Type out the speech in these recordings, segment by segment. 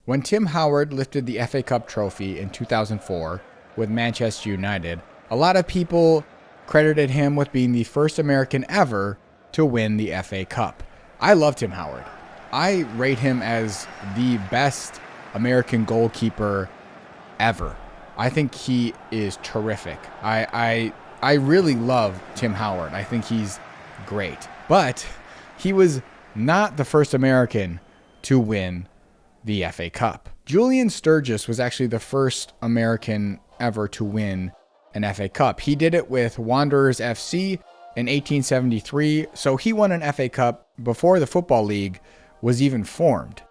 When Tim Howard lifted the FA Cup trophy in 2004 with Manchester United, a lot of people credited him with being the first American ever to win the FA Cup. I love Tim Howard. I rate him as the best American goalkeeper ever. I think he is terrific. I really love Tim Howard. I think he's great. But he was not the first American to win the FA Cup. Julian Sturgis was actually the first American ever to win an FA Cup. He did it with Wanderers FC in 1873, so he won an FA Cup before the Football League was even formed.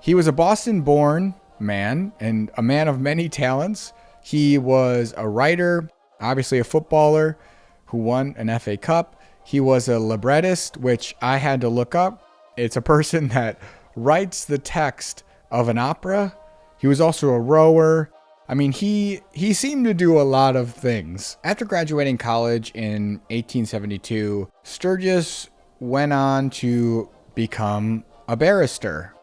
He was a Boston-born man and a man of many talents. He was a writer, obviously a footballer who won an FA Cup. He was a librettist, which I had to look up. It's a person that writes the text of an opera. He was also a rower. I mean, he seemed to do a lot of things. After graduating college in 1872, Sturgis went on to become a barrister,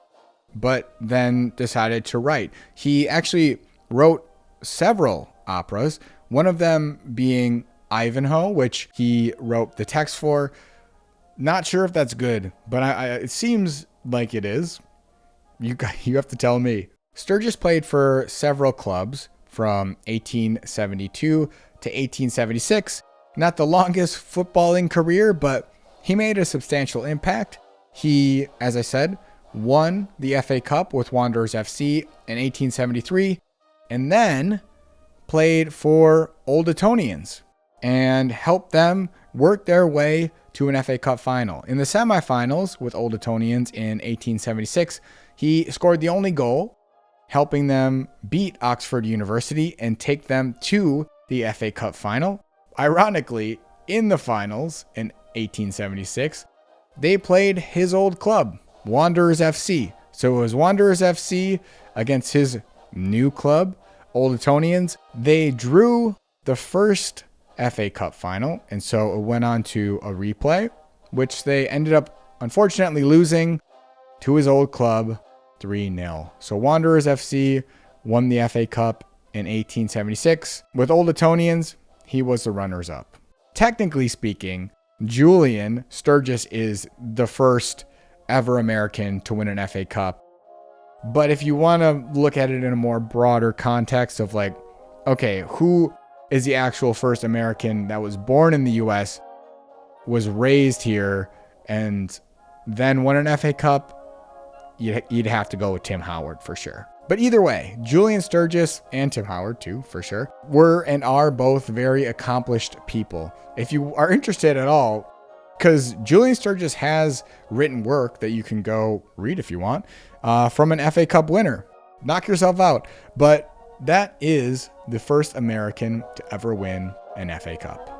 but then decided to write. He actually wrote several operas, one of them being Ivanhoe, which he wrote the text for. Not sure if that's good, but it seems like it is. You have to tell me. Sturgis played for several clubs from 1872 to 1876. Not the longest footballing career, but he made a substantial impact. He, as I said, won the FA Cup with Wanderers FC in 1873, and then played for Old Etonians and helped them work their way to an FA Cup final. In the semifinals with Old Etonians in 1876, he scored the only goal, helping them beat Oxford University and take them to the FA Cup final. Ironically, in the finals in 1876, they played his old club, Wanderers FC. So it was Wanderers FC against his new club, Old Etonians. They drew the first FA Cup final, and so it went on to a replay, which they ended up unfortunately losing to his old club 3-0. So Wanderers FC won the FA Cup in 1876. With Old Etonians, he was the runners-up. Technically speaking, Julian Sturgis is the first ever American to win an FA Cup. But if you want to look at it in a more broader context of like, okay, who is the actual first American that was born in the US, was raised here, and then won an FA Cup, you'd have to go with Tim Howard for sure. But either way, Julian Sturgis and Tim Howard too, for sure, were and are both very accomplished people. If you are interested at all, because Julian Sturgis has written work that you can go read if you want, from an FA Cup winner. Knock yourself out. But that is the first American to ever win an FA Cup.